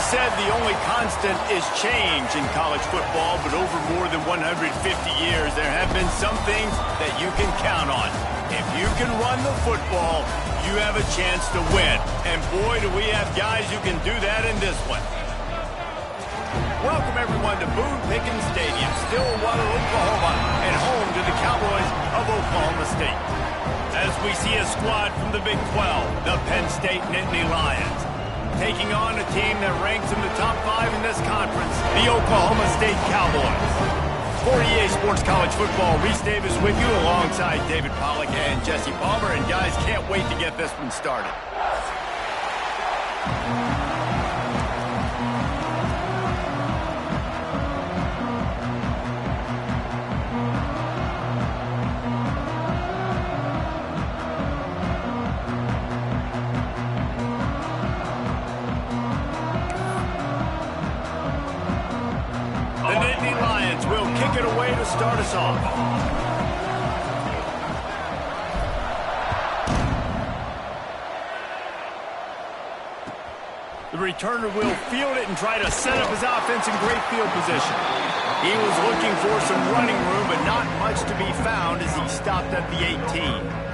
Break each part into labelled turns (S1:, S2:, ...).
S1: said the only constant is change in college football, but over more than 150 years, there have been some things that you can count on. If you can run the football, you have a chance to win. And boy, do we have guys who can do that in this one. Welcome, everyone, to Boone Pickens Stadium, Stillwater, Oklahoma, and home to the Cowboys of Oklahoma State. As we see a squad from the Big 12, the Penn State Nittany Lions, taking on a team that ranks in the top 5 in this conference, the Oklahoma State Cowboys. For EA Sports College Football, Reese Davis with you alongside David Pollack and Jesse Palmer. And guys, can't wait to get this one started. Kick it away to start us off. The returner will field it and try to set up his offense in great field position. He was looking for some running room, but not much to be found as he stopped at the 18.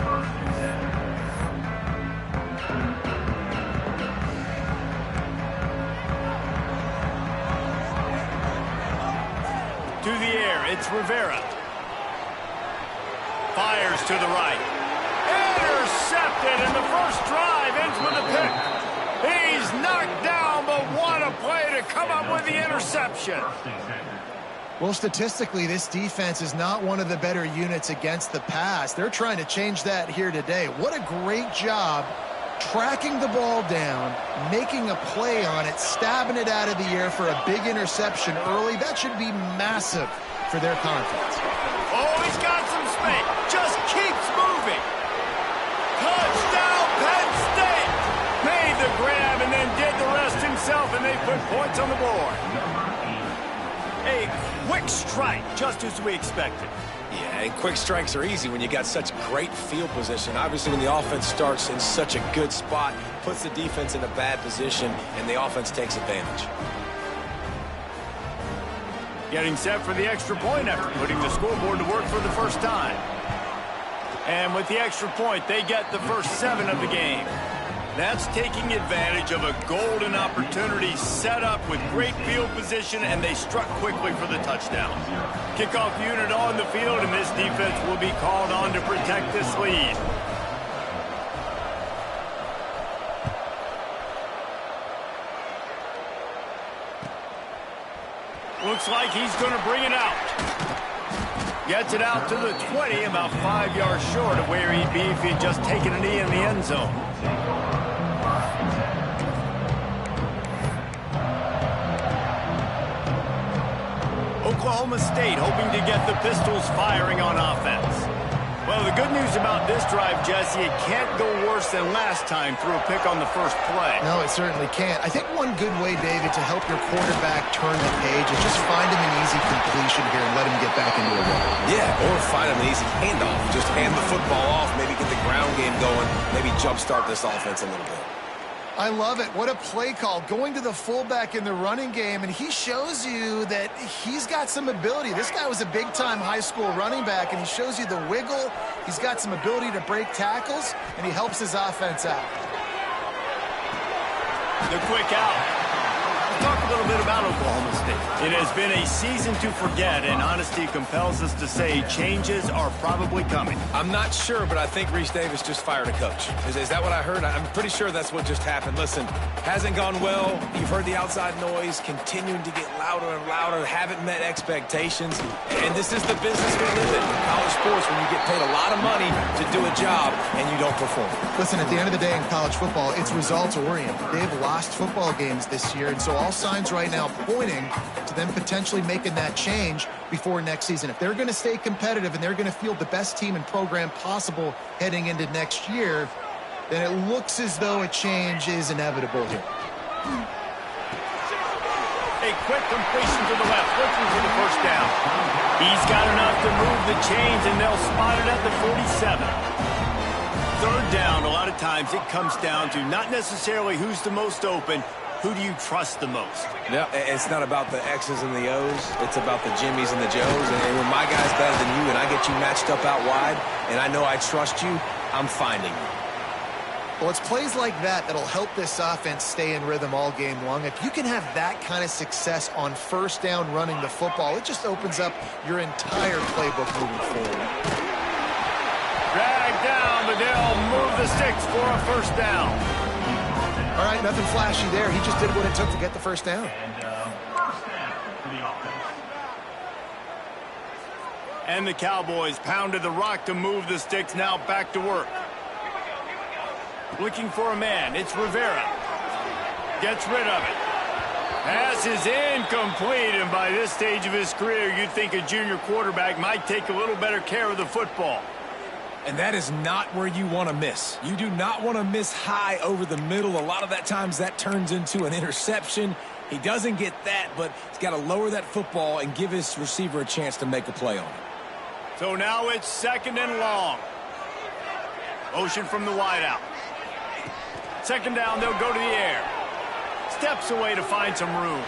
S1: To the air, it's Rivera. Fires to the right. Intercepted, and the first drive ends with a pick. He's knocked down, but what a play to come up with the interception.
S2: Well, statistically, this defense is not one of the better units against the pass. They're trying to change that here today. What a great job tracking the ball down, making a play on it, stabbing it out of the air for a big interception early. That should be massive for their confidence.
S1: Oh, he's got some space. Just keeps moving. Touchdown, Penn State. Made the grab and then did the rest himself, and they put points on the board. A quick strike, just as we expected.
S3: Yeah, and quick strikes are easy when you got such great field position. Obviously, when the offense starts in such a good spot, puts the defense in a bad position, and the offense takes advantage.
S1: Getting set for the extra point after putting the scoreboard to work for the first time. And with the extra point, they get the first 7 of the game. That's taking advantage of a golden opportunity set up with great field position, and they struck quickly for the touchdown. Kickoff unit on the field, and this defense will be called on to protect this lead. Looks like he's going to bring it out. Gets it out to the 20, about 5 yards short of where he'd be if he'd just taken a knee in the end zone. Oklahoma State hoping to get the Pistols firing on offense. Well, the good news about this drive, Jesse, it can't go worse than last time through a pick on the first play.
S2: No, it certainly can't. I think one good way, David, to help your quarterback turn the page is just find him an easy completion here and let him get back into a run.
S3: Yeah, or find him an easy handoff. Just hand the football off, maybe get the ground game going, maybe jumpstart this offense a little bit.
S2: I love it. What a play call. Going to the fullback in the running game, and he shows you that he's got some ability. This guy was a big-time high school running back, and he shows you the wiggle. He's got some ability to break tackles, and he helps his offense out.
S1: The quick out. Talk a little bit about Oklahoma State. It has been a season to forget, and honesty compels us to say changes are probably coming.
S3: I'm not sure, but I think Reese Davis just fired a coach. Is that what I heard? I'm pretty sure that's what just happened. Listen, hasn't gone well. You've heard the outside noise, continuing to get louder and louder, haven't met expectations. And this is the business we live in college sports, when you get paid a lot of money to do a job and you don't perform.
S2: Listen, at the end of the day in college football, it's results-oriented. They've lost football games this year, and so all signs right now pointing to them potentially making that change before next season. If they're going to stay competitive and they're going to field the best team and program possible heading into next year, then it looks as though a change is inevitable here.
S1: A quick completion to the left, looking for the first down. He's got enough to move the chains, and they'll spot it at the 47. Third down, a lot of times it comes down to not necessarily who's the most open, who do you trust the most?
S3: Yeah, it's not about the X's and the O's. It's about the Jimmies and the Joes. And when my guy's better than you and I get you matched up out wide and I know I trust you, I'm finding you.
S2: Well, it's plays like that that'll help this offense stay in rhythm all game long. If you can have that kind of success on first down running the football, it just opens up your entire playbook moving forward.
S1: Drag down, but they'll move the sticks for a first down.
S2: All right, nothing flashy there. He just did what it took to get the first down.
S1: And the Cowboys pounded the rock to move the sticks, now back to work. Looking for a man, it's Rivera. Gets rid of it. Pass is incomplete, and by this stage of his career, you'd think a junior quarterback might take a little better care of the football.
S3: And that is not where you want to miss. You do not want to miss high over the middle. A lot of that times that turns into an interception. He doesn't get that, but he's got to lower that football and give his receiver a chance to make a play on it.
S1: So now it's second and long. Motion from the wideout. Second down, they'll go to the air. Steps away to find some room.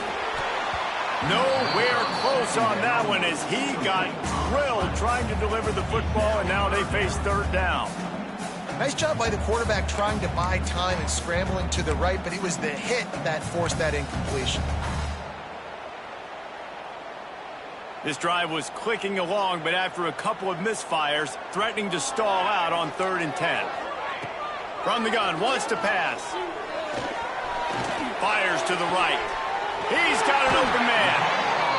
S1: Nowhere close on that one as he got drilled trying to deliver the football, and now they face third down.
S2: Nice job by the quarterback trying to buy time and scrambling to the right, but it was the hit that forced that incompletion.
S1: This drive was clicking along, but after a couple of misfires, threatening to stall out on 3rd and 10. From the gun, wants to pass. Fires to the right. He's got an open man.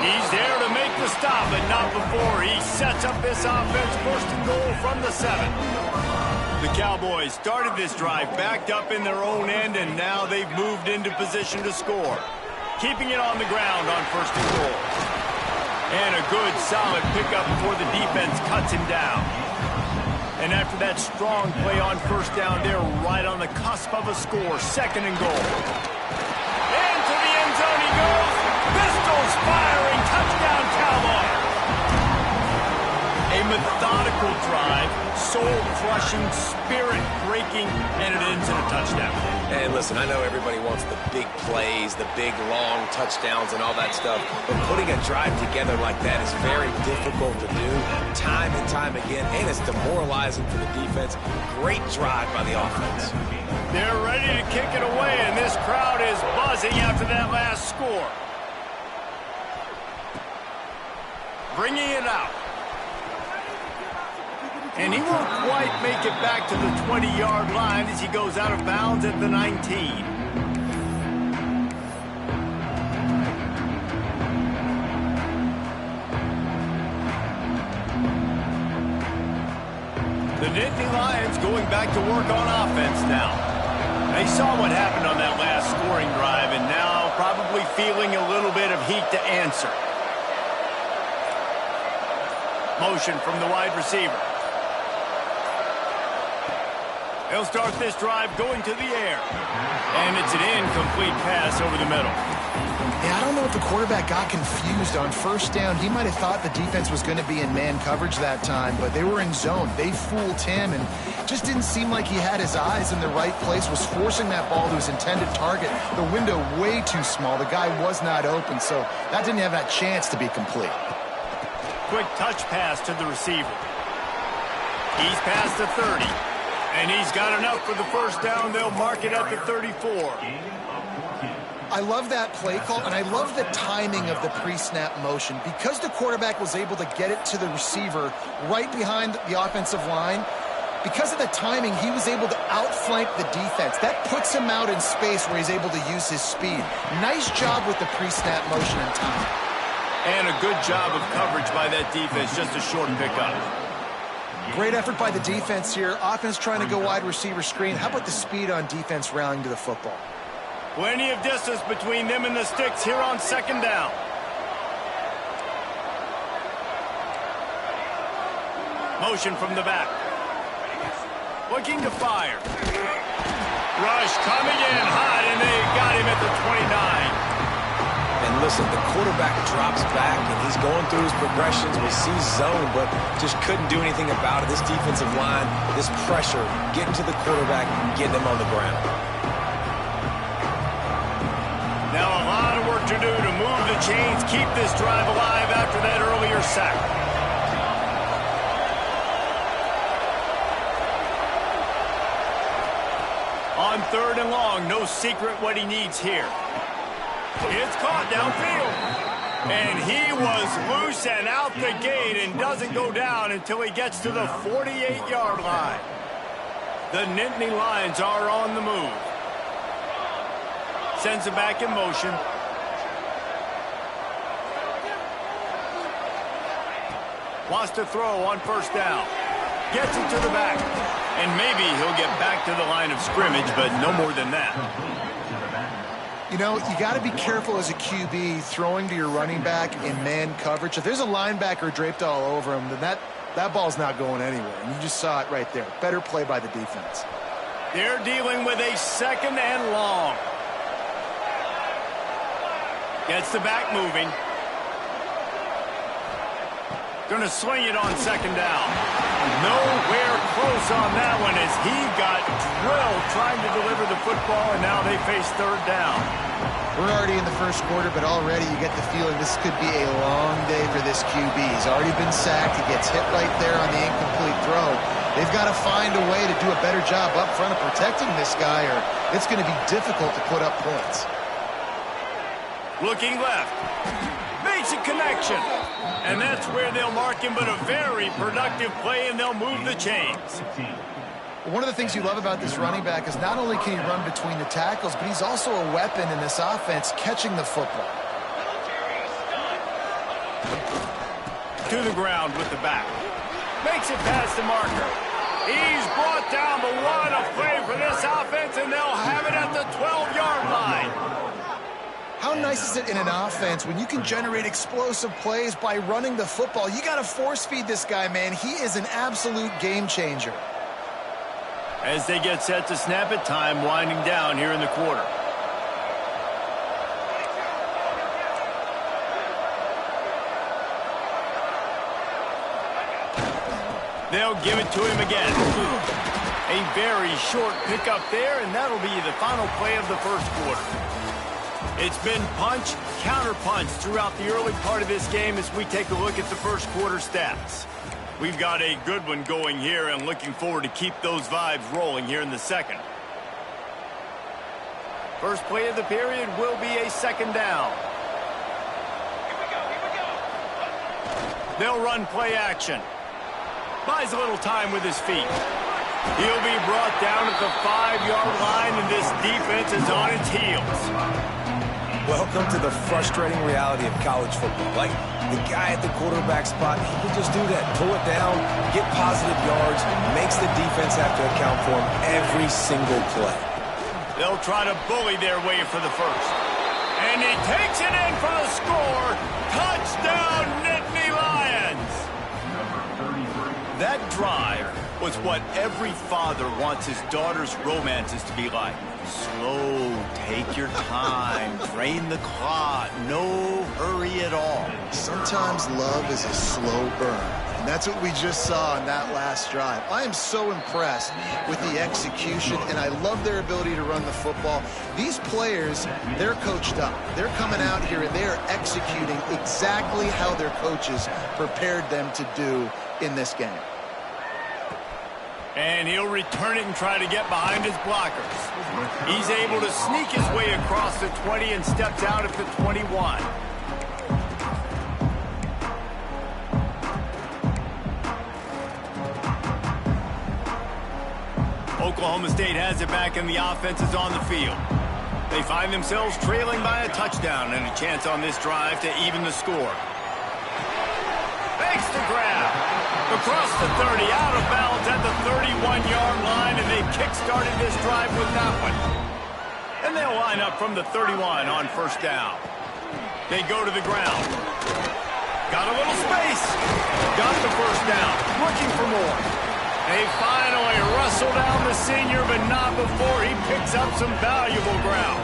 S1: He's there to make the stop, but not before he sets up this offense. First and goal from the 7. The Cowboys started this drive backed up in their own end, and now they've moved into position to score. Keeping it on the ground on first and goal. And a good, solid pickup before the defense cuts him down. And after that strong play on first down, they're right on the cusp of a score. Second and goal. Into the end zone he goes. Pistols firing. Touchdown, Cowboys. A methodical drive, soul-crushing, spirit-breaking, and it ends in a touchdown.
S3: And listen, I know everybody wants the big plays, the big, long touchdowns and all that stuff, but putting a drive together like that is very difficult to do time and time again, and it's demoralizing for the defense. Great drive by the offense.
S1: They're ready to kick it away, and this crowd is buzzing after that last score. Bringing it out. And he won't quite make it back to the 20-yard line as he goes out of bounds at the 19. The Nittany Lions going back to work on offense now. They saw what happened on that last scoring drive and now probably feeling a little bit of heat to answer. Motion from the wide receiver. They'll start this drive going to the air. And it's an incomplete pass over the middle.
S2: Yeah, I don't know if the quarterback got confused on first down. He might have thought the defense was going to be in man coverage that time, but they were in zone. They fooled him and just didn't seem like he had his eyes in the right place, was forcing that ball to his intended target. The window way too small. The guy was not open, so that didn't have that chance to be complete.
S1: Quick touch pass to the receiver. He's past the 30. And he's got enough for the first down. They'll mark it at the 34.
S2: I love that play call, and I love the timing of the pre-snap motion. Because the quarterback was able to get it to the receiver right behind the offensive line, because of the timing, he was able to outflank the defense. That puts him out in space where he's able to use his speed. Nice job with the pre-snap motion and timing.
S1: And a good job of coverage by that defense, just a short pickup.
S2: Great effort by the defense here. Offense trying to go wide receiver screen. How about the speed on defense rallying to the football?
S1: Plenty of distance between them and the sticks here on second down. Motion from the back. Looking to fire. Rush coming in hot, and they got him at the 29.
S3: And listen, the quarterback drops back, and he's going through his progressions. We see zone, but just couldn't do anything about it. This defensive line, this pressure, getting to the quarterback, getting him on the ground.
S1: Now a lot of work to do to move the chains, keep this drive alive after that earlier sack. On 3rd and long, no secret what he needs here. It's caught downfield. And he was loose and out the gate and doesn't go down until he gets to the 48-yard line. The Nittany Lions are on the move. Sends it back in motion. Wants to throw on 1st down. Gets it to the back. And maybe he'll get back to the line of scrimmage, but no more than that.
S2: You know, you got to be careful as a QB throwing to your running back in man coverage. If there's a linebacker draped all over him, then that ball's not going anywhere. And you just saw it right there. Better play by the defense.
S1: They're dealing with a 2nd and long. Gets the back moving. Going to swing it on 2nd down. Nowhere close on that one as he got drilled trying to deliver the football, and now they face 3rd down.
S2: We're already in the 1st quarter, but already you get the feeling this could be a long day for this QB. He's already been sacked. He gets hit right there on the incomplete throw. They've got to find a way to do a better job up front of protecting this guy, or it's going to be difficult to put up points.
S1: Looking left. Makes a connection. And that's where they'll mark him, but a very productive play, and they'll move the chains.
S2: One of the things you love about this running back is not only can he run between the tackles, but he's also a weapon in this offense catching the football.
S1: To the ground with the back. Makes it past the marker. He's brought down, but what a play for this offense, and they'll have it at the 12-yard line.
S2: How nice is it in an offense when you can generate explosive plays by running the football? You got to force feed this guy, man. He is an absolute game changer.
S1: As they get set to snap it, time winding down here in the quarter. They'll give it to him again. A very short pickup there, and that'll be the final play of the 1st quarter. It's been punch, counter-punch throughout the early part of this game as we take a look at the 1st quarter stats. We've got a good one going here and looking forward to keep those vibes rolling here in the 2nd. First play of the period will be a 2nd down. They'll run play action. Buys a little time with his feet. He'll be brought down at the 5-yard line, and this defense is on its heels.
S3: Welcome to the frustrating reality of college football. Like, the guy at the quarterback spot, he can just do that. Pull it down, get positive yards, makes the defense have to account for him every single play.
S1: They'll try to bully their way for the 1st. And he takes it in for the score. Touchdown, Nittany Lions! That drive was what every father wants his daughter's romances to be like. Slow, take your time, drain the clock, no hurry at all.
S2: Sometimes love is a slow burn, and that's what we just saw in that last drive. I am so impressed with the execution, and I love their ability to run the football. These players, they're coached up. They're coming out here, and they are executing exactly how their coaches prepared them to do in this game.
S1: And he'll return it and try to get behind his blockers. He's able to sneak his way across the 20 and steps out at the 21. Oklahoma State has it back and the offense is on the field. They find themselves trailing by a touchdown and a chance on this drive to even the score. Makes the grab. Across the 30, out of bounds at the 31-yard line, and they've kick-started this drive with that one. And they'll line up from the 31 on 1st down. They go to the ground. Got a little space. Got the 1st down. Looking for more. They finally wrestle down the senior, but not before he picks up some valuable ground.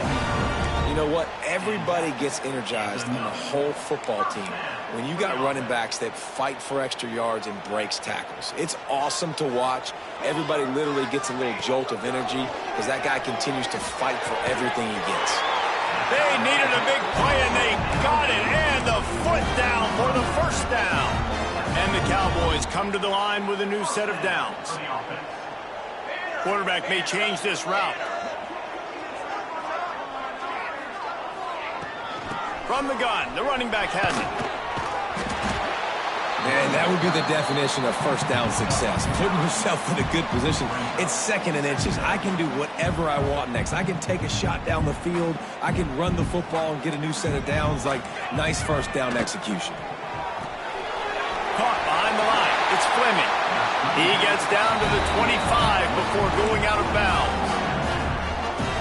S3: You know what? Everybody gets energized on the whole football team when you got running backs that fight for extra yards and breaks tackles. It's awesome to watch. Everybody literally gets a little jolt of energy as that guy continues to fight for everything he gets.
S1: They needed a big play, and they got it. And the foot down for the first down. And the Cowboys come to the line with a new set of downs. Quarterback may change this route. From the gun, the running back has it.
S3: And that would be the definition of first down success. Putting yourself in a good position. It's 2nd and inches. I can do whatever I want next. I can take a shot down the field. I can run the football and get a new set of downs. Like, nice first down execution.
S1: Caught behind the line. It's Fleming. He gets down to the 25 before going out of bounds.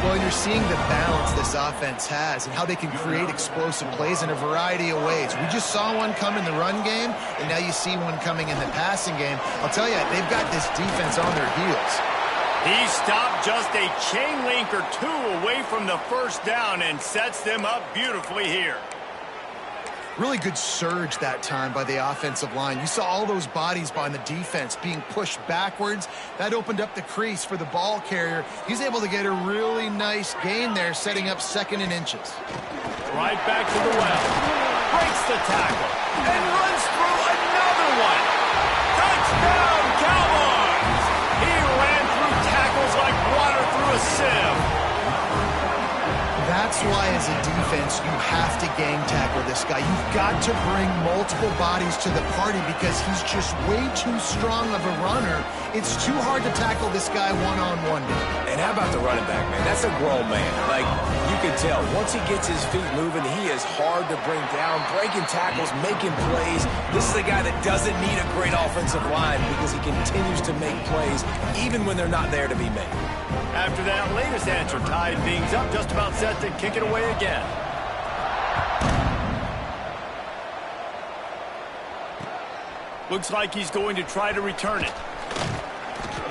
S2: Well, and you're seeing the balance this offense has and how they can create explosive plays in a variety of ways. We just saw one come in the run game, and now you see one coming in the passing game. I'll tell you, they've got this defense on their heels.
S1: He stopped just a chain link or two away from the first down and sets them up beautifully here.
S2: Really good surge that time by the offensive line. You saw all those bodies by the defense being pushed backwards. That opened up the crease for the ball carrier. He's able to get a really nice gain there, setting up 2nd and inches.
S1: Right back to the well. Breaks the tackle and runs through another one. Touchdown, Cowboys! He ran through tackles like water through a sieve.
S2: That's why, as a defense, you have to gang tackle this guy. You've got to bring multiple bodies to the party because he's just way too strong of a runner. It's too hard to tackle this guy one-on-one.
S3: And how about the running back, man? That's a grown man. Like, you can tell, once he gets his feet moving, he is hard to bring down, breaking tackles, making plays. This is a guy that doesn't need a great offensive line because he continues to make plays even when they're not there to be made.
S1: After that latest answer tied things up, just about set to kick it away again. Looks like he's going to try to return it.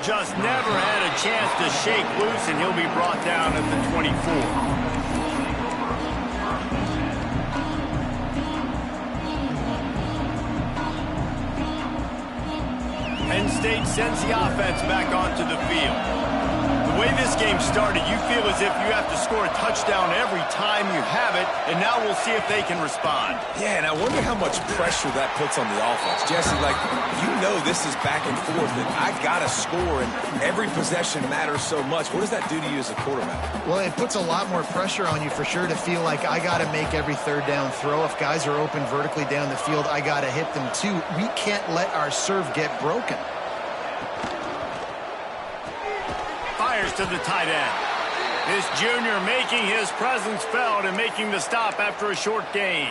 S1: Just never had a chance to shake loose, and he'll be brought down at the 24. Penn State sends the offense back onto the field. The way this game started, you feel as if you have to score a touchdown every time you have it, and now we'll see if they can respond.
S3: Yeah, and I wonder how much pressure that puts on the offense. Jesse, like, you know this is back and forth, and I got to score, and every possession matters so much. What does that do to you as a quarterback?
S2: Well, it puts a lot more pressure on you for sure to feel like I got to make every 3rd down throw. If guys are open vertically down the field, I got to hit them too. We can't let our serve get broken.
S1: Fires to the tight end. This junior making his presence felt and making the stop after a short gain.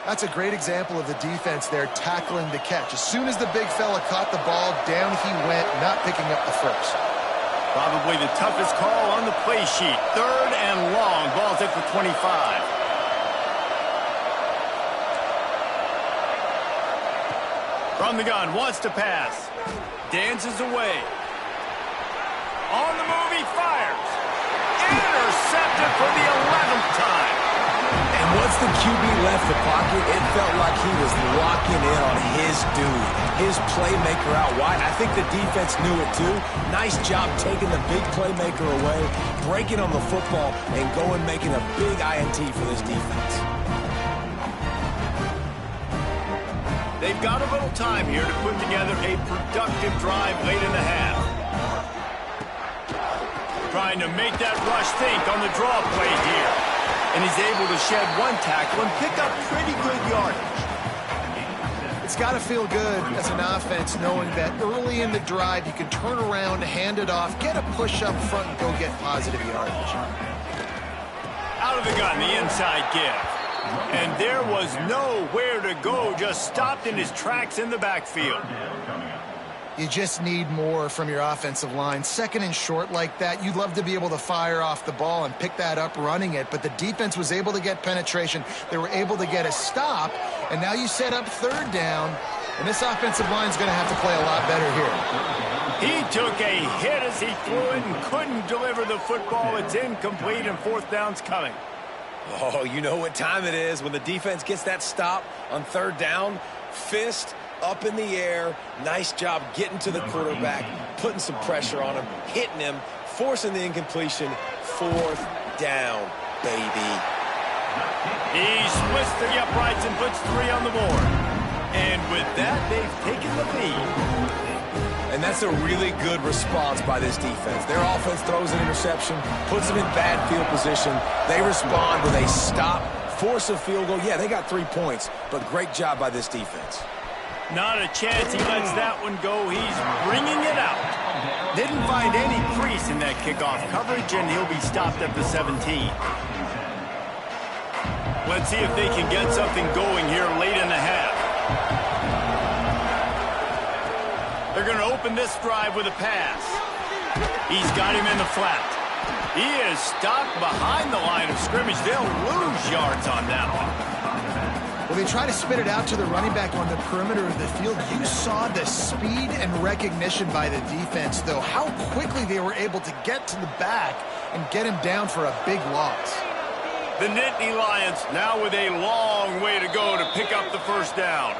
S2: That's a great example of the defense there tackling the catch. As soon as the big fella caught the ball, down he went, not picking up the first.
S1: Probably the toughest call on the play sheet. 3rd and long. Ball's at the 25. From the gun, wants to pass. Dances away. On the move, he fires. Intercepted for the 11th time.
S3: And once the QB left the pocket, it felt like he was locking in on his dude, his playmaker out wide. I think the defense knew it too. Nice job taking the big playmaker away, breaking on the football, and going making a big INT for this defense.
S1: They've got a little time here to put together a productive drive late in the half. Trying to make that rush think on the draw play here. And he's able to shed one tackle and pick up pretty good yardage.
S2: It's got to feel good as an offense knowing that early in the drive you can turn around, hand it off, get a push up front, and go get positive yardage.
S1: Out of the gun, the inside give. And there was nowhere to go, just stopped in his tracks in the backfield.
S2: You just need more from your offensive line. 2nd and short like that, you'd love to be able to fire off the ball and pick that up running it, but the defense was able to get penetration. They were able to get a stop, and now you set up 3rd down, and this offensive line is going to have to play a lot better here.
S1: He took a hit as he threw it and couldn't deliver the football. It's incomplete, and 4th down's coming.
S3: Oh, you know what time it is when the defense gets that stop on 3rd down. Fist up in the air. Nice job getting to the quarterback, putting some pressure on him, hitting him, forcing the incompletion. 4th down, baby.
S1: He splits the uprights and puts 3 on the board. And with that, they've taken the lead.
S3: And that's a really good response by this defense. Their offense throws an interception, puts them in bad field position. They respond with a stop, force a field goal. Yeah, they got 3 points, but great job by this defense.
S1: Not a chance he lets that one go. He's bringing it out. Didn't find any crease in that kickoff coverage, and he'll be stopped at the 17. Let's see if they can get something going here late in the half. They're going to open this drive with a pass. He's got him in the flat. He is stopped behind the line of scrimmage. They'll lose yards on that one.
S2: Well, they try to spit it out to the running back on the perimeter of the field. You saw the speed and recognition by the defense, though, how quickly they were able to get to the back and get him down for a big loss.
S1: The Nittany Lions now with a long way to go to pick up the first down.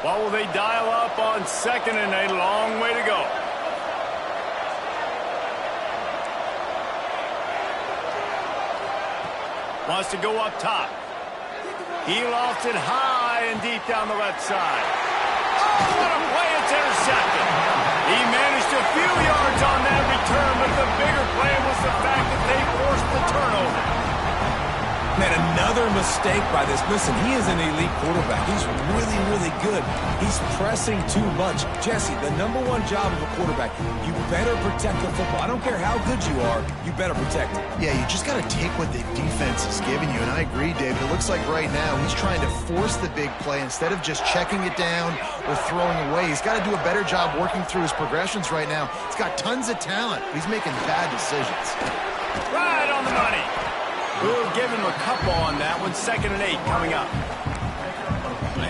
S1: What will they dial up on 2nd and a long way to go? Wants to go up top. He lofts it high and deep down the left side. Oh, what a play. It's intercepted. He managed a few yards on that return, but the bigger play was the fact that they forced the turnover.
S3: Man, another mistake by this. Listen, he is an elite quarterback. He's really, really good. He's pressing too much. Jesse, the #1 job of a quarterback, you better protect the football. I don't care how good you are, you better protect it.
S2: Yeah, you just got to take what the defense is giving you, and I agree, David. It looks like right now he's trying to force the big play instead of just checking it down or throwing away. He's got to do a better job working through his progressions right now. He's got tons of talent. He's making bad decisions.
S1: Right on the money. We'll give him a couple on that one. 2nd and 8 coming up.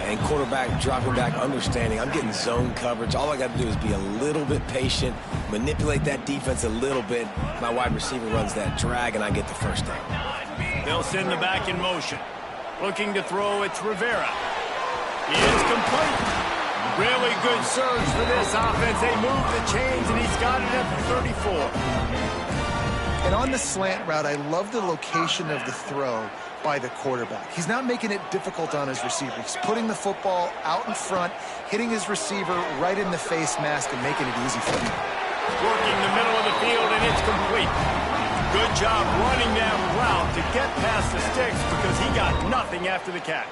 S3: And quarterback dropping back, understanding I'm getting zone coverage. All I got to do is be a little bit patient, manipulate that defense a little bit. My wide receiver runs that drag, and I get the first down.
S1: They'll send the back in motion. Looking to throw, it's Rivera. He is complete. Really good surge for this offense. They move the chains, and he's got it at the 34.
S2: And on the slant route, I love the location of the throw by the quarterback. He's not making it difficult on his receiver. He's putting the football out in front, hitting his receiver right in the face mask and making it easy for him.
S1: Working the middle of the field, and it's complete. Good job running that route to get past the sticks because he got nothing after the catch.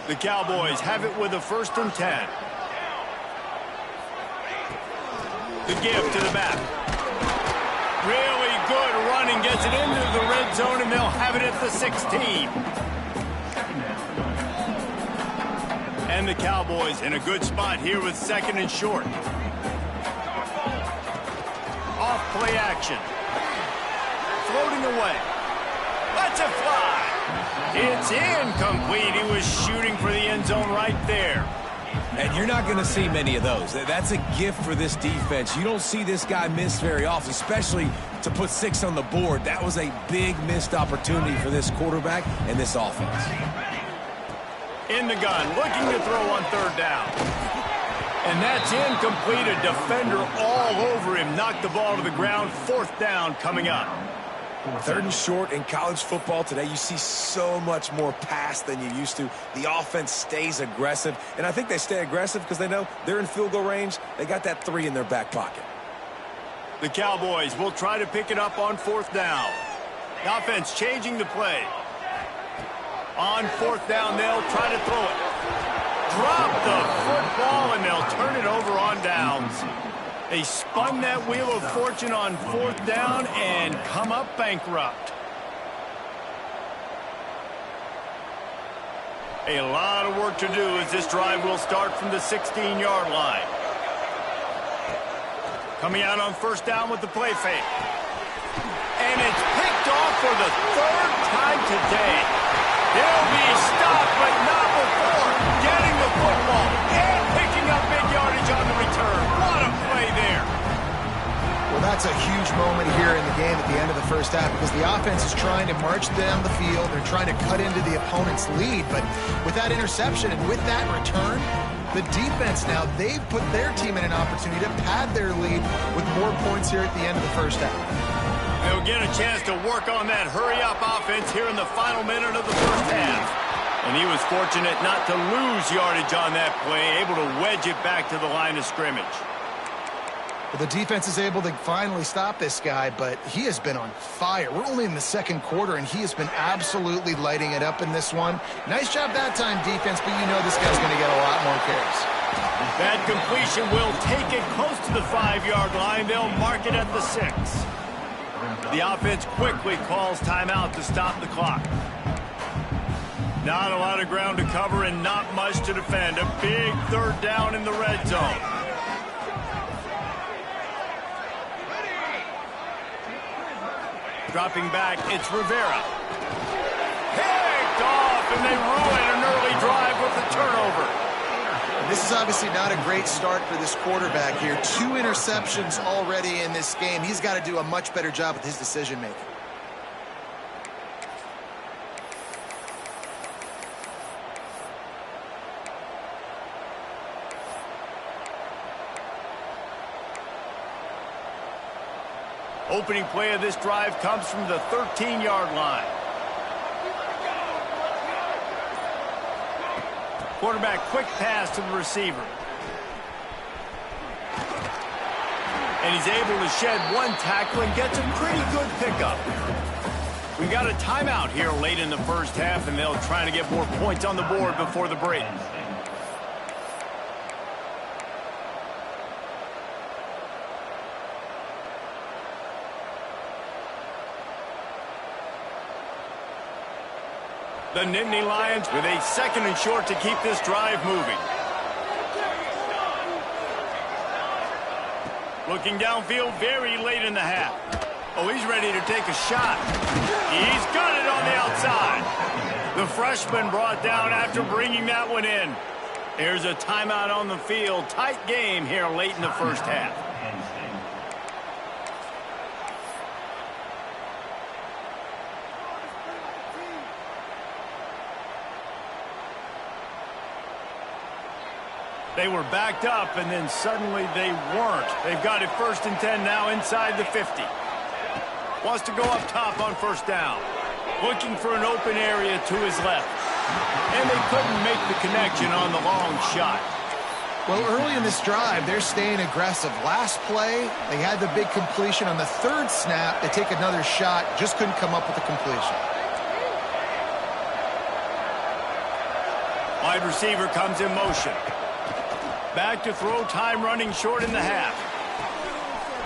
S1: The Cowboys have it with a 1st and 10. The give to the back. Really good running, gets it into the red zone, and they'll have it at the 16. And the Cowboys in a good spot here with 2nd and short. Off play action. Floating away. Lets it fly. It's incomplete. He was shooting for the end zone right there.
S3: And you're not going to see many of those. That's a gift for this defense. You don't see this guy miss very often, especially to put 6 on the board. That was a big missed opportunity for this quarterback and this offense.
S1: In the gun, looking to throw on 3rd down. And that's incomplete. A defender all over him. Knocked the ball to the ground. 4th down coming up.
S3: 3rd and short in college football today. You see so much more pass than you used to. The offense stays aggressive, and I think they stay aggressive because they know they're in field goal range. They got that 3 in their back pocket.
S1: The Cowboys will try to pick it up on 4th down. The offense changing the play. On 4th down, they'll try to throw it. Drop the football, and they'll turn it over on downs. They spun that wheel of fortune on 4th down and come up bankrupt. A lot of work to do as this drive will start from the 16-yard line. Coming out on 1st down with the play fake. And it's picked off for the 3rd time today. They'll be stopped, but not before getting the football and picking up big yardage on the return. What a play there.
S2: Well, that's a huge moment here in the game at the end of the 1st half because the offense is trying to march down the field. They're trying to cut into the opponent's lead. But with that interception and with that return, The defense now, they've put their team in an opportunity to pad their lead with more points here at the end of the first half.
S1: They'll get a chance to work on that hurry-up offense here in the final minute of the first half. And he was fortunate not to lose yardage on that play, able to wedge it back to the line of scrimmage.
S2: Well, the defense is able to finally stop this guy, but he has been on fire. We're only in the second quarter, and he has been absolutely lighting it up in this one. Nice job that time, defense, but you know this guy's going to get a lot more carries.
S1: That completion will take it close to the 5-yard line. They'll mark it at the 6. The offense quickly calls timeout to stop the clock. Not a lot of ground to cover and not much to defend. A big third down in the red zone. Dropping back, it's Rivera. Picked off, and they ruin an early drive with the turnover.
S2: This is obviously not a great start for this quarterback here. 2 interceptions already in this game. He's got to do a much better job with his decision-making.
S1: Opening play of this drive comes from the 13-yard line. Quarterback quick pass to the receiver. And he's able to shed one tackle and gets a pretty good pickup. We got a timeout here late in the first half, and they'll try to get more points on the board before the break. The Nittany Lions with a 2nd and short to keep this drive moving. Looking downfield very late in the half. Oh, he's ready to take a shot. He's got it on the outside. The freshman brought down after bringing that one in. There's a timeout on the field. Tight game here late in the first half. They were backed up, and then suddenly they weren't. They've got it 1st and 10 now inside the 50. Wants to go up top on 1st down. Looking for an open area to his left. And they couldn't make the connection on the long shot.
S2: Well, early in this drive, they're staying aggressive. Last play, they had the big completion. On the 3rd snap, they take another shot. Just couldn't come up with a completion.
S1: Wide receiver comes in motion. Back to throw, time running short in the half.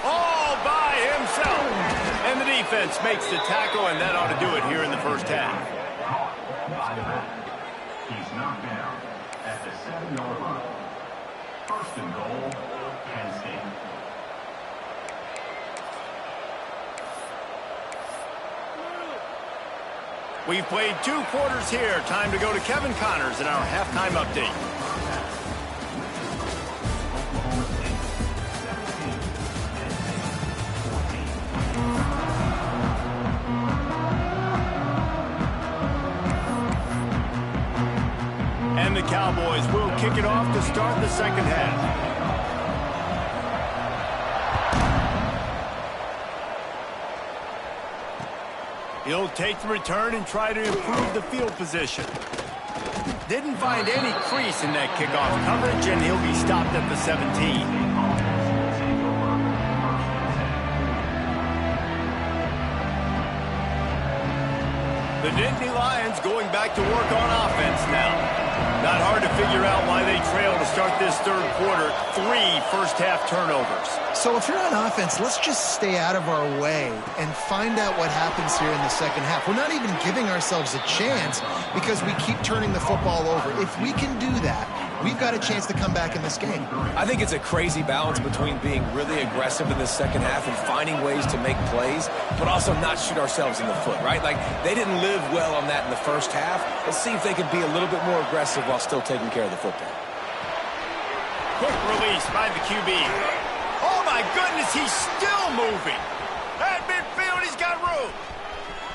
S1: All by himself. And the defense makes the tackle, and that ought to do it here in the first half.
S4: He's knocked down at the 7-yard line. 1st and goal, Penn State.
S1: We've played 2 quarters here. Time to go to Kevin Connors in our halftime update. And the Cowboys will kick it off to start the second half. He'll take the return and try to improve the field position. Didn't find any crease in that kickoff coverage, and he'll be stopped at the 17. The Nittany Lions going back to work on offense now. Not hard to figure out why they trail to start this 3rd quarter. 3 first-half turnovers.
S2: So if you're on offense, let's just stay out of our way and find out what happens here in the second half. We're not even giving ourselves a chance because we keep turning the football over. If we can do that, we've got a chance to come back in this game.
S3: I think it's a crazy balance between being really aggressive in the second half and finding ways to make plays, but also not shoot ourselves in the foot, right? Like, they didn't live well on that in the first half. Let's see if they can be a little bit more aggressive while still taking care of the football.
S1: Quick release by the QB. Oh, my goodness, he's still moving. At midfield, he's got room.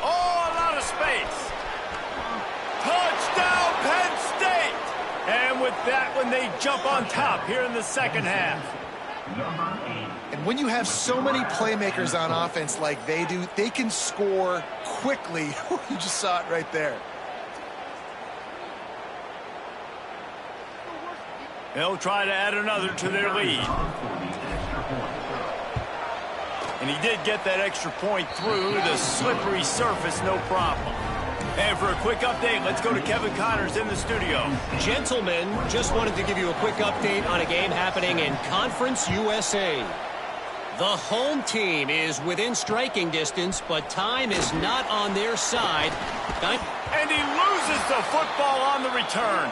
S1: Oh, a lot of space. Touchdown, Penn State. And with that when they jump on top here in the second half.
S4: Number 8.
S2: And when you have so many playmakers on offense like they do, they can score quickly. You just saw it right there.
S1: They'll try to add another to their lead. And he did get that extra point through the slippery surface, no problem. And for a quick update, let's go to Kevin Connors in the studio.
S5: Gentlemen, just wanted to give you a quick update on a game happening in Conference USA. The home team is within striking distance, but time is not on their side.
S1: And he loses the football on the return.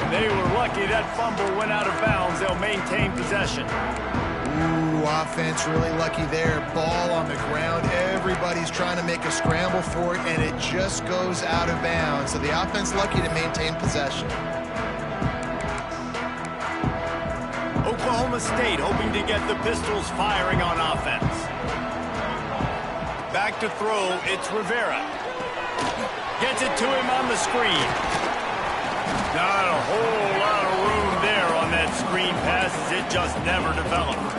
S1: They were lucky that fumble went out of bounds. They'll maintain possession.
S2: Ooh, offense really lucky there. Ball on the ground. Everybody's trying to make a scramble for it, and it just goes out of bounds. So the offense lucky to maintain possession.
S1: Oklahoma State hoping to get the Pistols firing on offense. Back to throw, it's Rivera. Gets it to him on the screen. Not a whole lot of room there on that screen pass as it just never developed.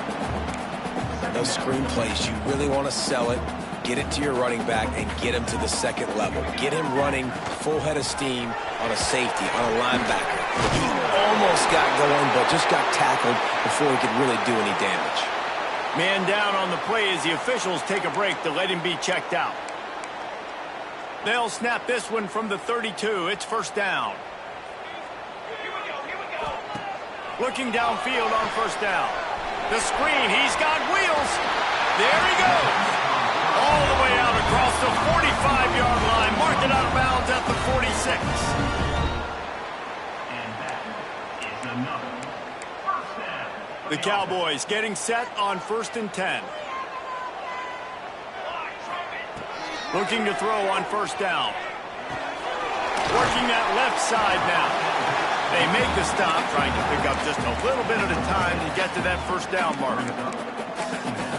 S3: Those screen plays, you really want to sell it, get it to your running back, and get him to the second level. Get him running full head of steam on a safety, on a linebacker. He almost got going, but just got tackled before he could really do any damage.
S1: Man down on the play as the officials take a break to let him be checked out. They'll snap this one from the 32. It's first down. Looking downfield on first down. The screen, he's got wheels. There he goes. All the way out across the 45-yard line. Marked it out of bounds at the 46.
S4: And that is another first down.
S1: The Cowboys getting set on 1st and 10. Looking to throw on first down. Working that left side now. They make the stop, trying to pick up just a little bit at a time to get to that first down marker.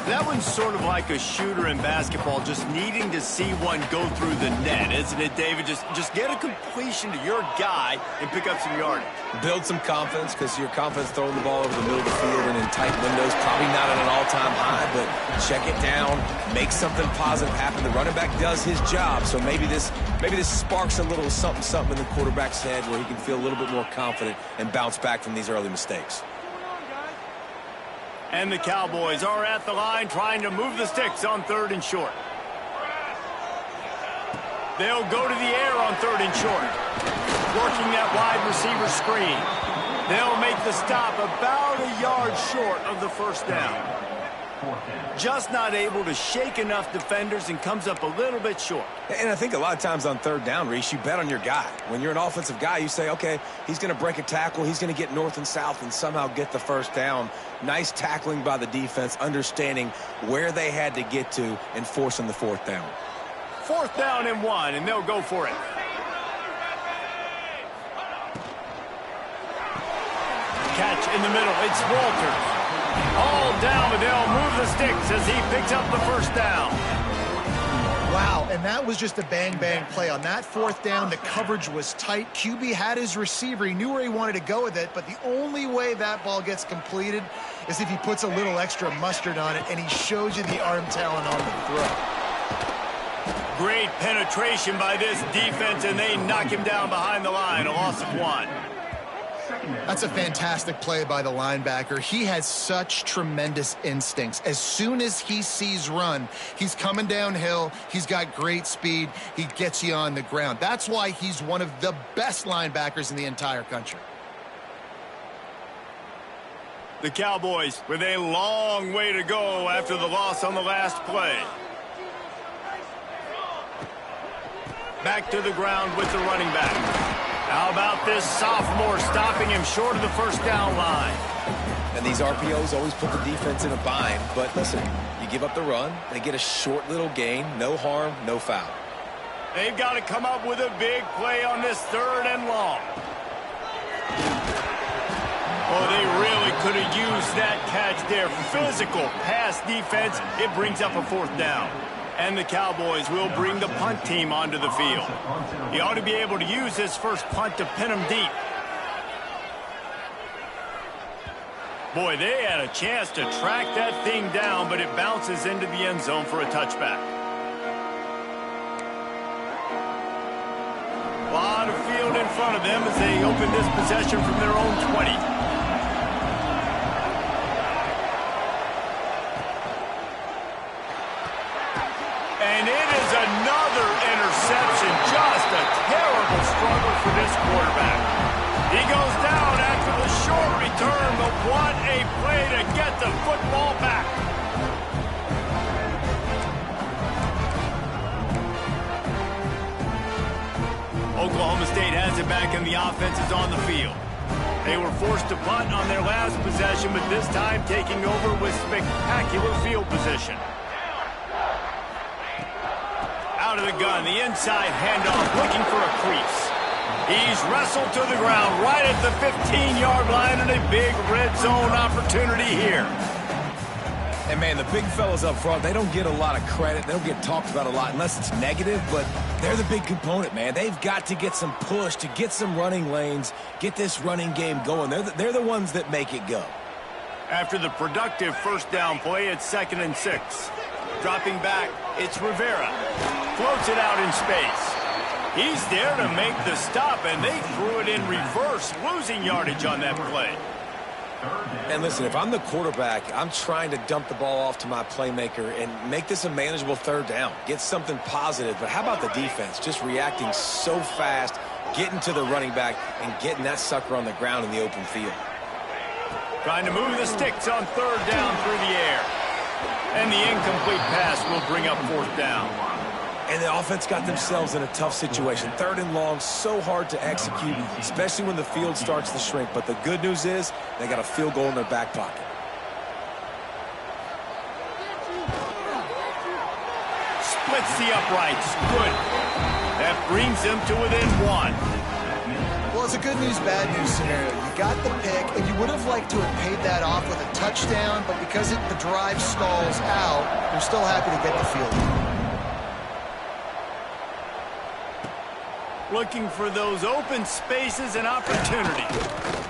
S1: That one's sort of like a shooter in basketball, just needing to see one go through the net, isn't it, David? Just get a completion to your guy and pick up some yardage.
S3: Build some confidence, because your confidence throwing the ball over the middle of the field and in tight windows, probably not at an all-time high, but check it down, make something positive happen. The running back does his job, so maybe this sparks a little something in the quarterback's head where he can feel a little bit more confident and bounce back from these early mistakes.
S1: And the Cowboys are at the line trying to move the sticks on 3rd and short. They'll go to the air on 3rd and short. Working that wide receiver screen. They'll make the stop about a yard short of the first down. Just not able to shake enough defenders and comes up a little bit short.
S3: And I think a lot of times on 3rd down, Reese, you bet on your guy. When you're an offensive guy, you say, okay, he's going to break a tackle, he's going to get north and south and somehow get the first down. Nice tackling by the defense, understanding where they had to get to and forcing the 4th down.
S1: 4th down and 1, and they'll go for it. Catch in the middle, it's Walters. All down, but they'll move the sticks as he picks up the first down.
S2: Wow, and that was just a bang-bang play. On that 4th down, the coverage was tight. QB had his receiver. He knew where he wanted to go with it, but the only way that ball gets completed is if he puts a little extra mustard on it, and he shows you the arm talent on the throw.
S1: Great penetration by this defense, and they knock him down behind the line, a loss of 1.
S2: That's a fantastic play by the linebacker. He has such tremendous instincts. As soon as he sees run, he's coming downhill. He's got great speed. He gets you on the ground. That's why he's one of the best linebackers in the entire country.
S1: The Cowboys with a long way to go after the loss on the last play. Back to the ground with the running back. How about this sophomore stopping him short of the first down line?
S3: And these RPOs always put the defense in a bind. But listen, you give up the run, they get a short little gain, no harm, no foul.
S1: They've got to come up with a big play on this 3rd and long. Oh, they really could have used that catch there. Physical pass defense. It brings up a 4th down. And the Cowboys will bring the punt team onto the field. He ought to be able to use his first punt to pin him deep. Boy, they had a chance to track that thing down, but it bounces into the end zone for a touchback. A lot of field in front of them as they open this possession from their own 20. And it is another interception. Just a terrible struggle for this quarterback. He goes down after the short return, but what a play to get the football back. Oklahoma State has it back and the offense is on the field. They were forced to punt on their last possession, but this time taking over with spectacular field position. Out of the gun, the inside handoff, looking for a crease. He's wrestled to the ground right at the 15-yard line, and a big red zone opportunity here.
S3: And, man, the big fellas up front, they don't get a lot of credit. They don't get talked about a lot unless it's negative, but they're the big component, man. They've got to get some push, to get some running lanes, get this running game going. They're the ones that make it go.
S1: After the productive first down play, it's 2nd and 6. Dropping back, it's Rivera. Floats it out in space. He's there to make the stop, and they threw it in reverse, losing yardage on that play.
S3: And listen, if I'm the quarterback, I'm trying to dump the ball off to my playmaker and make this a manageable 3rd down. Get something positive. But how about the defense? Just reacting so fast, getting to the running back, and getting that sucker on the ground in the open field.
S1: Trying to move the sticks on 3rd down through the air. And the incomplete pass will bring up 4th down.
S3: And the offense got themselves in a tough situation. 3rd and long, so hard to execute, especially when the field starts to shrink. But the good news is they got a field goal in their back pocket.
S1: Splits the uprights. Good. That brings them to within 1.
S2: Well, it's a good news, bad news scenario. You got the pick, and you would have liked to have paid that off with a touchdown, but because the drive stalls out, you're still happy to get the field goal.
S1: Looking for those open spaces and opportunities.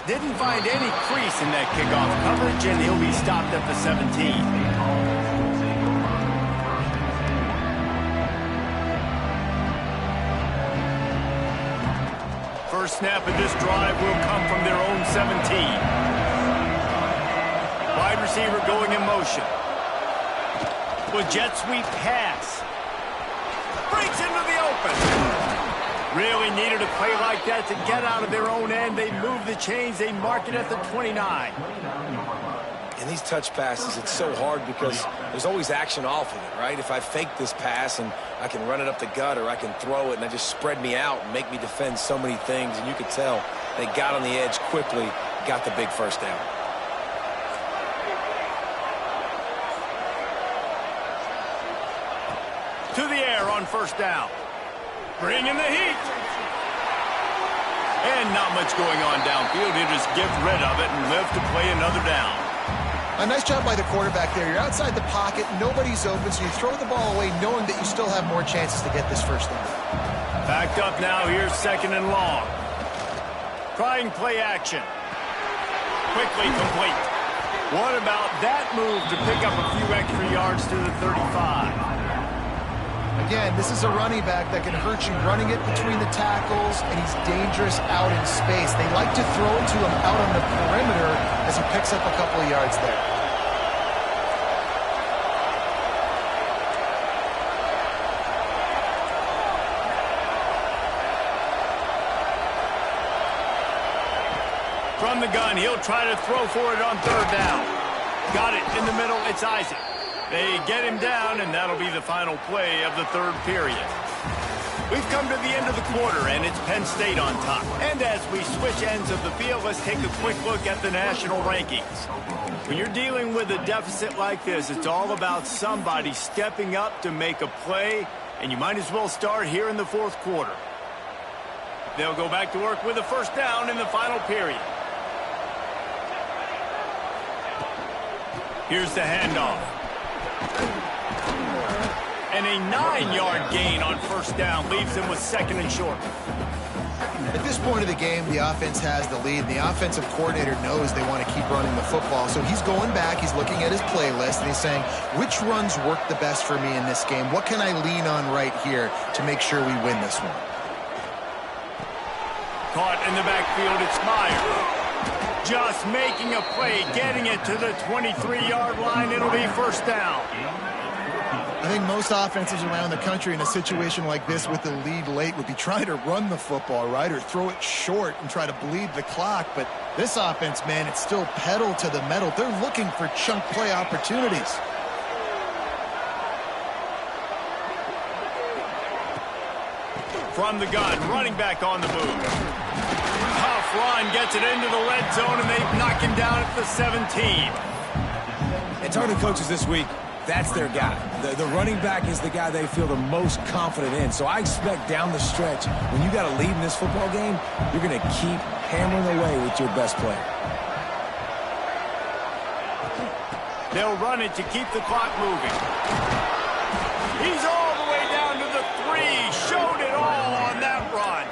S1: Didn't find any crease in that kickoff coverage, and he'll be stopped at the 17. First snap of this drive will come from their own 17. Wide receiver going in motion. With jet sweep pass. Breaks into the open. Really needed a play like that to get out of their own end. They move the chains. They mark it at the 29.
S3: And these touch passes, it's so hard because there's always action off of it, right? If I fake this pass and I can run it up the gut or I can throw it and they just spread me out and make me defend so many things. And you could tell they got on the edge quickly, got the big first down.
S1: To the air on 1st down. Bring in the heat. And not much going on downfield. He'll just get rid of it and live to play another down.
S2: A nice job by the quarterback there. You're outside the pocket. Nobody's open, so you throw the ball away knowing that you still have more chances to get this first down.
S1: Backed up now. Here's 2nd and long. Trying play action. Quickly complete. What about that move to pick up a few extra yards to the 35?
S2: Again, this is a running back that can hurt you running it between the tackles, and he's dangerous out in space. They like to throw it to him out on the perimeter as he picks up a couple of yards there.
S1: From the gun, he'll try to throw for it on 3rd down. Got it in the middle. It's Isaac. They get him down, and that'll be the final play of the 3rd period. We've come to the end of the quarter, and it's Penn State on top. And as we switch ends of the field, let's take a quick look at the national rankings. When you're dealing with a deficit like this, it's all about somebody stepping up to make a play, and you might as well start here in the 4th quarter. They'll go back to work with a 1st down in the final period. Here's the handoff. And a 9-yard gain on first down leaves them with 2nd and short.
S2: At this point of the game, the offense has the lead. The offensive coordinator knows they want to keep running the football. So he's going back, he's looking at his playlist, and he's saying, which runs work the best for me in this game? What can I lean on right here to make sure we win this one?
S1: Caught in the backfield, it's Meyer. Just making a play, getting it to the 23-yard line. It'll be first down.
S2: I think most offenses around the country in a situation like this with the lead late would be trying to run the football, right, or throw it short and try to bleed the clock. But this offense, man, it's still pedal to the metal. They're looking for chunk play opportunities.
S1: From the gun, running back on the move. Tough run, gets it into the red zone, and they knock him down at the 17.
S3: And talking to coaches this week, that's their guy. The running back is the guy they feel the most confident in. So I expect down the stretch, when you got a lead in this football game, you're going to keep hammering away with your best player.
S1: They'll run it to keep the clock moving. He's all the way down to the 3. Showed it all on that run.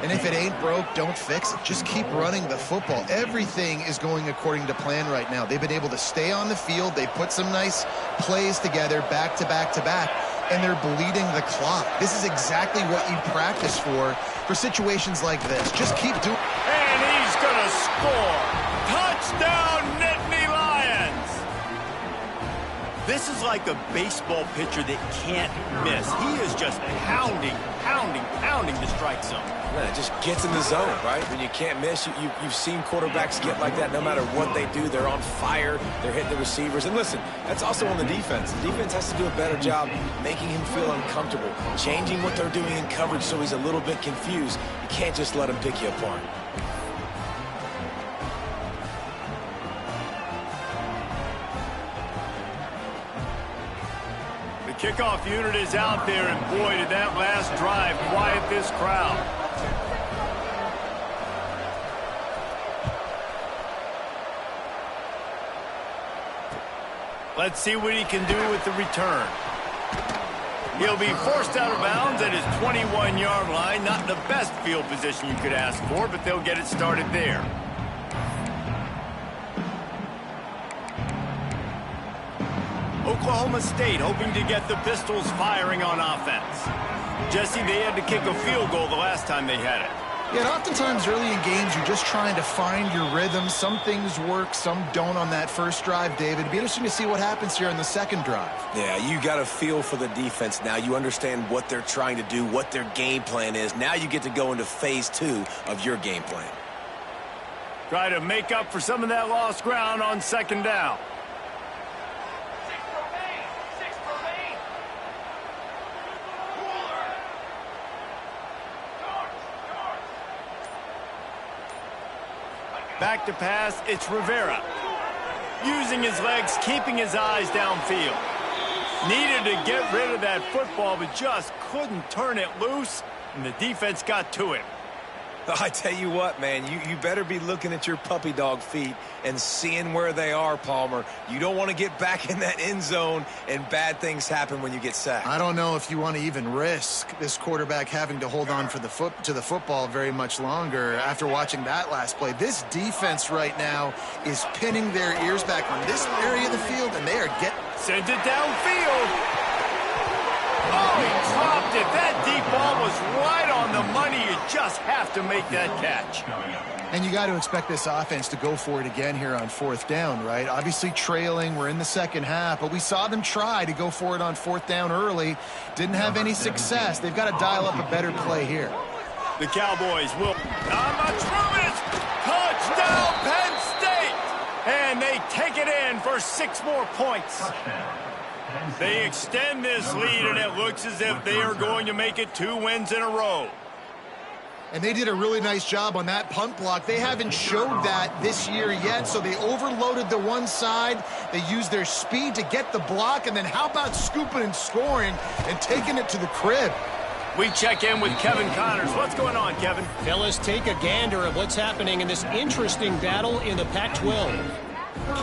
S2: And if it ain't broke, don't fix it. Just keep running the football. Everything is going according to plan right now. They've been able to stay on the field. They put some nice plays together back to back to back, and they're bleeding the clock. This is exactly what you practice for situations like this. Just keep doing it.
S1: And he's going to score. Touchdown, Nittany Lions. This is like a baseball pitcher that can't miss. He is just pounding the strike zone.
S3: Man, it just gets in the zone, right? When you can't miss, you've seen quarterbacks get like that no matter what they do. They're on fire. They're hitting the receivers. And listen, that's also on the defense. The defense has to do a better job making him feel uncomfortable, changing what they're doing in coverage so he's a little bit confused. You can't just let him pick you apart.
S1: The kickoff unit is out there, and boy, did that last drive quiet this crowd. Let's see what he can do with the return. He'll be forced out of bounds at his 21-yard line. Not the best field position you could ask for, but they'll get it started there. Oklahoma State hoping to get the Pistols firing on offense. Jesse, they had to kick a field goal the last time they had it.
S2: Yeah, and oftentimes early in games, you're just trying to find your rhythm. Some things work, some don't on that first drive, David. It'd be interesting to see what happens here in the second drive.
S3: Yeah, you got a feel for the defense now. You understand what they're trying to do, what their game plan is. Now you get to go into phase 2 of your game plan.
S1: Try to make up for some of that lost ground on second down. Back to pass, it's Rivera. Using his legs, keeping his eyes downfield. Needed to get rid of that football, but just couldn't turn it loose, and the defense got to him.
S3: I tell you what, man, you better be looking at your puppy dog feet and seeing where they are, Palmer. You don't want to get back in that end zone and bad things happen when you get sacked.
S2: I don't know if you want to even risk this quarterback having to hold on to the football very much longer after watching that last play. This defense right now is pinning their ears back on this area of the field, and they are getting...
S1: Sends it downfield. Oh, he dropped it. That deep ball was right on the money. You just have to make that catch.
S2: And you got to expect this offense to go for it again here on fourth down, right? Obviously trailing. We're in the second half, but we saw them try to go for it on fourth down early. Didn't have any success. They've got to dial up a better play here.
S1: The Cowboys will... Not much room. It's touchdown, Penn State! And they take it in for 6 more points. They extend this lead, and it looks as if they are going to make it 2 wins in a row.
S2: And they did a really nice job on that punt block. They haven't showed that this year yet, so they overloaded the one side. They used their speed to get the block, and then how about scooping and scoring and taking it to the crib?
S1: We check in with Kevin Connors. What's going on, Kevin?
S5: Fellas, take a gander at what's happening in this interesting battle in the Pac-12.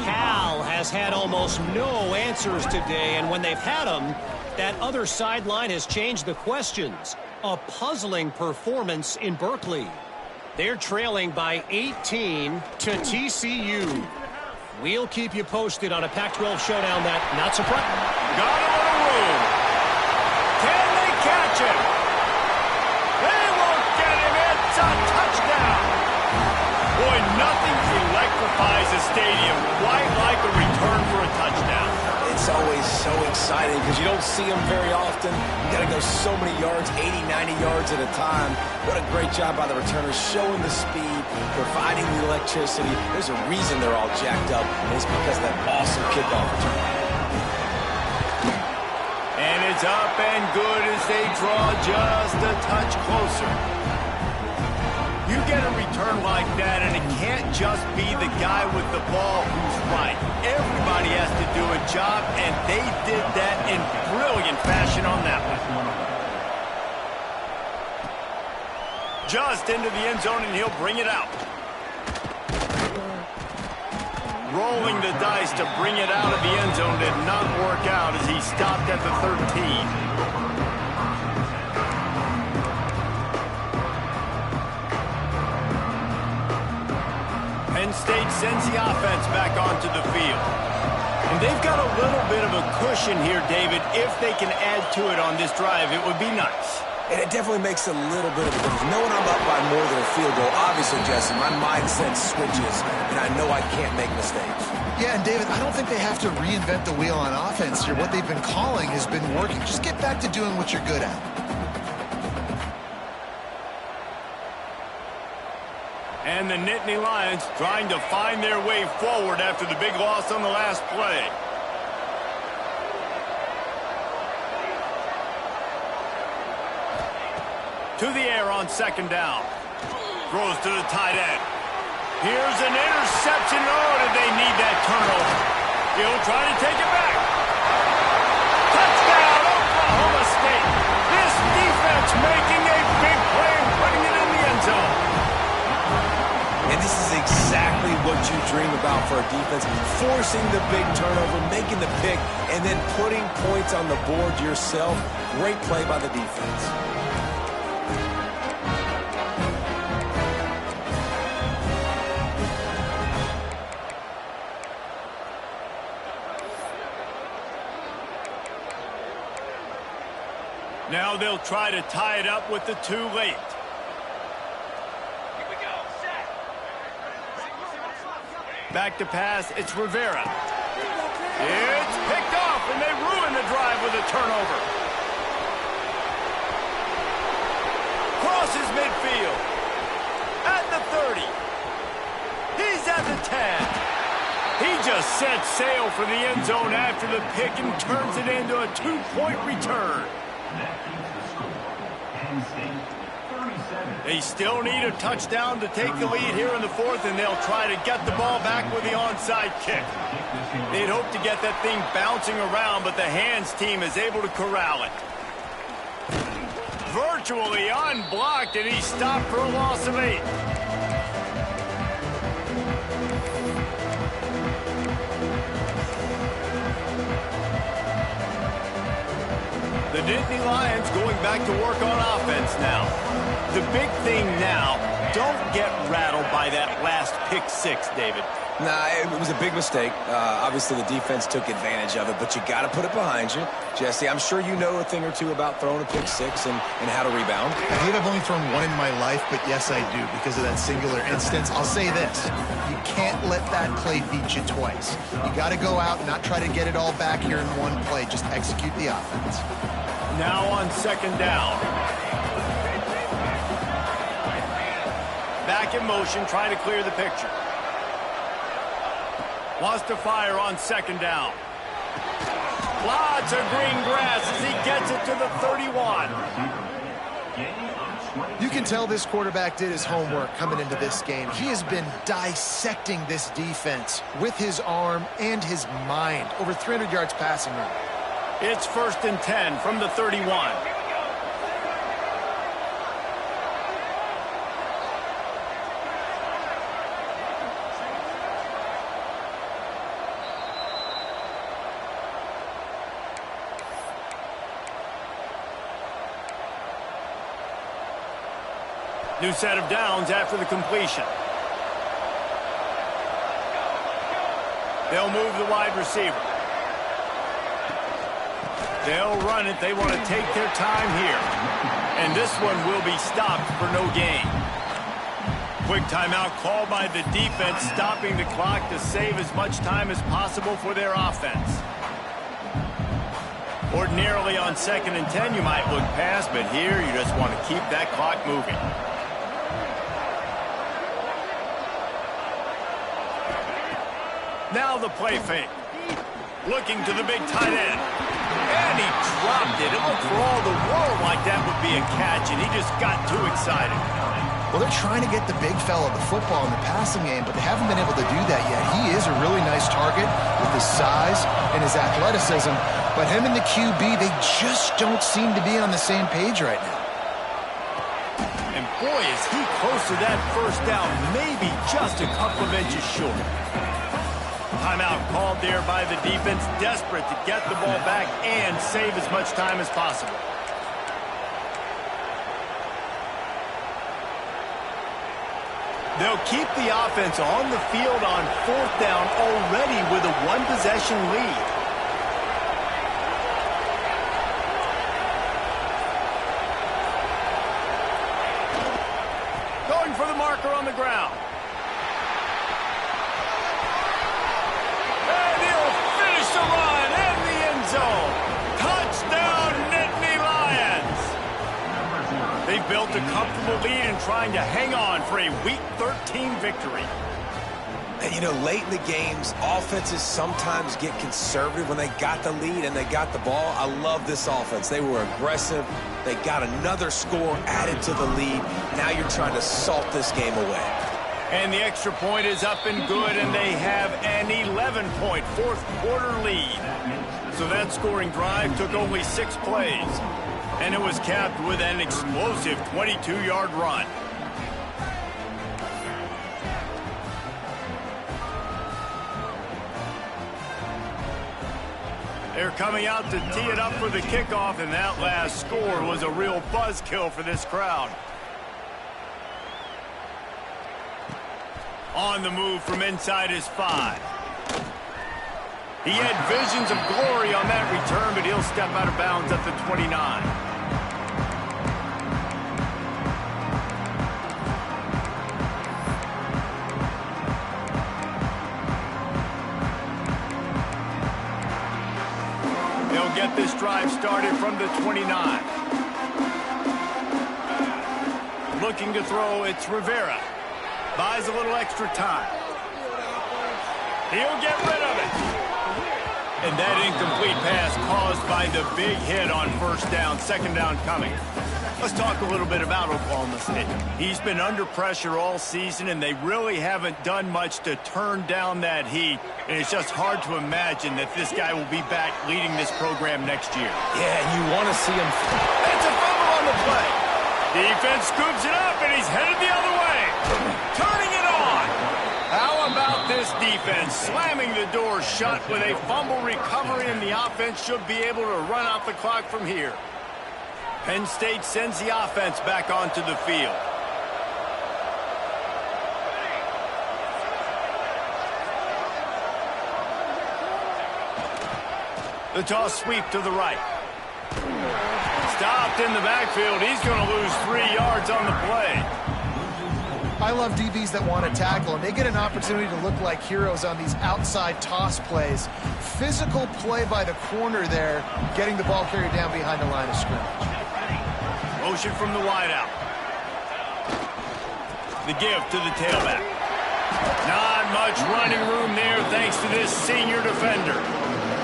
S5: Cal has had almost no answers today, and when they've had them, that other sideline has changed the questions. A puzzling performance in Berkeley. They're trailing by 18 to TCU. We'll keep you posted on a Pac-12 showdown that, not surprising.
S1: Got him on a roll. Can they catch him? They won't get him. It's a touchdown. Boy, nothing electrifies a stadium quite like a return for a touchdown.
S3: It's always so exciting because you don't see them very often. You got to go so many yards, 80, 90 yards at a time. What a great job by the returners, showing the speed, providing the electricity. There's a reason they're all jacked up, and it's because of that awesome kickoff return.
S1: And it's up and good as they draw just a touch closer. You get a return like that, and it can't just be the guy with the ball who's right. Everybody has to do a job, and they did that in brilliant fashion on that one. Just into the end zone, and he'll bring it out. Rolling the dice to bring it out of the end zone did not work out as he stopped at the 13. Penn State sends the offense back onto the field. And they've got a little bit of a cushion here, David. If they can add to it on this drive, it would be nice.
S3: And it definitely makes a little bit of a difference. Knowing I'm up by more than a field goal, obviously, Jesse, my mindset switches, and I know I can't make mistakes.
S2: Yeah, and David, I don't think they have to reinvent the wheel on offense here. What they've been calling has been working. Just get back to doing what you're good at.
S1: And the Nittany Lions trying to find their way forward after the big loss on the last play. To the air on second down. Throws to the tight end. Here's an interception. Oh, did they need that turnover? He'll try to take it back. Touchdown, Oklahoma State. This defense making a big play and putting it in the end zone.
S3: And this is exactly what you dream about for a defense. Forcing the big turnover, making the pick, and then putting points on the board yourself. Great play by the defense.
S1: Now they'll try to tie it up with the too late. Back to pass, it's Rivera. It's picked off, and they ruin the drive with a turnover. Crosses midfield. At the 30. He's at the 10. He just set sail for the end zone after the pick and turns it into a 2-point return.
S4: That keeps the score. Penn State 37.
S1: They still need a touchdown to take the lead here in the fourth, and they'll try to get the ball back with the onside kick. They'd hope to get that thing bouncing around, but the hands team is able to corral it. Virtually unblocked, and he stopped for a loss of 8. The Nittany Lions going back to work on offense now. The big thing now, don't get rattled by that last pick six, David.
S3: Nah, it was a big mistake. Obviously, the defense took advantage of it, but you got to put it behind you. Jesse, I'm sure you know a thing or two about throwing a pick six and how to rebound.
S2: I believe I've only thrown one in my life, but yes, I do because of that singular instance. I'll say this. You can't let that play beat you twice. You got to go out and not try to get it all back here in one play. Just execute the offense.
S1: Now on second down. Back in motion, trying to clear the picture. Wants to fire on second down. Lots of green grass as he gets it to the 31.
S2: You can tell this quarterback did his homework coming into this game. He has been dissecting this defense with his arm and his mind. Over 300 yards passing now.
S1: It's 1st and 10 from the 31. New set of downs after the completion. They'll move the wide receiver. They'll run it. They want to take their time here. And this one will be stopped for no gain. Quick timeout called by the defense, stopping the clock to save as much time as possible for their offense. Ordinarily on 2nd and 10, you might look past, but here you just want to keep that clock moving. Now the play fake. Looking to the big tight end. And he dropped it. It looked for all the world like that would be a catch, and he just got too excited.
S2: Well, they're trying to get the big fella the football in the passing game, but they haven't been able to do that yet. He is a really nice target with his size and his athleticism, but him and the QB, they just don't seem to be on the same page right now.
S1: And boy, is he close to that first down, maybe just a couple of inches short. Timeout called there by the defense, desperate to get the ball back and save as much time as possible. They'll keep the offense on the field on 4th down already with a one-possession lead. Going for the marker on the ground. And he'll finish the run in the end zone. Touchdown, Nittany Lions. They've built a comfortable lead and trying to hang on for a Week 13 victory.
S3: And, you know, late in the games, offenses sometimes get conservative when they got the lead and they got the ball. I love this offense. They were aggressive. They got another score added to the lead. Now you're trying to salt this game away.
S1: And the extra point is up and good, and they have an 11-point fourth-quarter lead. So that scoring drive took only 6 plays, and it was capped with an explosive 22-yard run. They're coming out to tee it up for the kickoff, and that last score was a real buzzkill for this crowd. On the move from inside his 5. He had visions of glory on that return, but he'll step out of bounds at the 29. They'll get this drive started from the 29. Looking to throw, it's Rivera. Buys a little extra time. He'll get rid of it. And that incomplete pass caused by the big hit on 1st down, 2nd down coming. Let's talk a little bit about Oklahoma State. He's been under pressure all season, and they really haven't done much to turn down that heat. And it's just hard to imagine that this guy will be back leading this program next year.
S3: Yeah, you want to see him.
S1: It's a fumble on the play. Defense scoops it up, and he's headed the other way. Turning it on. How about this defense slamming the door shut with a fumble recovery, and the offense should be able to run out the clock from here. Penn State sends the offense back onto the field. The toss sweep to the right. Stopped in the backfield. He's going to lose 3 yards on the play.
S2: I love DBs that want to tackle, and they get an opportunity to look like heroes on these outside toss plays. Physical play by the corner there, getting the ball carried down behind the line of scrimmage.
S1: Motion from the wideout. The give to the tailback. Not much running room there thanks to this senior defender.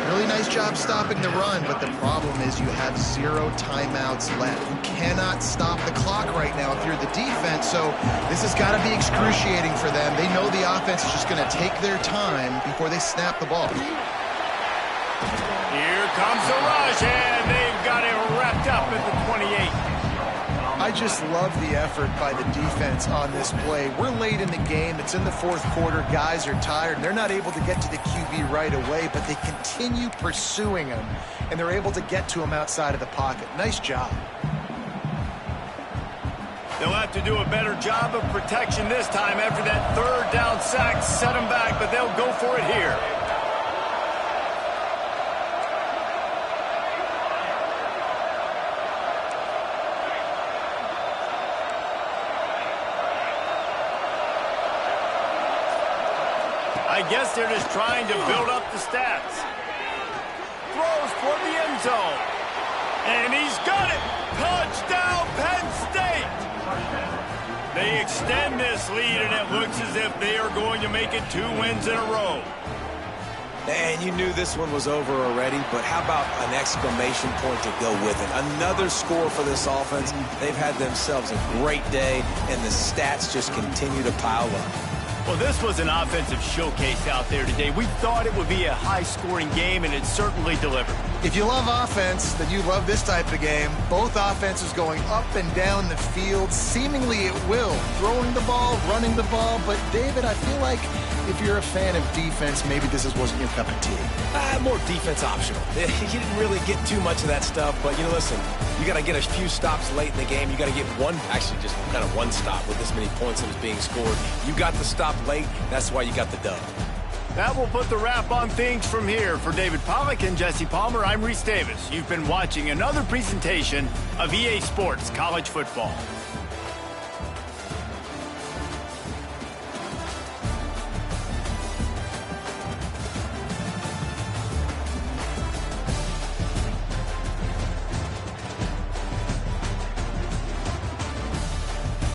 S2: Really nice job stopping the run, but the problem is you have 0 timeouts left. You cannot stop the clock right now if you're the defense, so this has got to be excruciating for them. They know the offense is just going to take their time before they snap the ball.
S1: Here comes the rush, and they've got him wrapped up at the 28.
S2: I just love the effort by the defense on this play. We're late in the game. It's in the 4th quarter. Guys are tired. They're not able to get to the QB right away, but they continue pursuing him, and they're able to get to him outside of the pocket. Nice job.
S1: They'll have to do a better job of protection this time after that third down sack set them back, but they'll go for it here. I guess they're just trying to build up the stats. Throws toward the end zone. And he's got it. Touchdown, Penn State. They extend this lead, and it looks as if they are going to make it 2 wins in a row.
S3: And you knew this one was over already, but how about an exclamation point to go with it? Another score for this offense. They've had themselves a great day, and the stats just continue to pile up.
S1: Well, this was an offensive showcase out there today. We thought it would be a high-scoring game, and it certainly delivered.
S2: If you love offense, then you love this type of game. Both offenses going up and down the field, seemingly at will. Throwing the ball, running the ball. But, David, I feel like if you're a fan of defense, maybe this wasn't your cup of tea.
S3: More defense optional. You didn't really get too much of that stuff, but, listen, you got to get a few stops late in the game. You got to get actually just kind of one stop with this many points that was being scored. You got the stop late. That's why you got the dub.
S1: That will put the wrap on things from here. For David Pollack and Jesse Palmer, I'm Reese Davis. You've been watching another presentation of EA Sports College Football.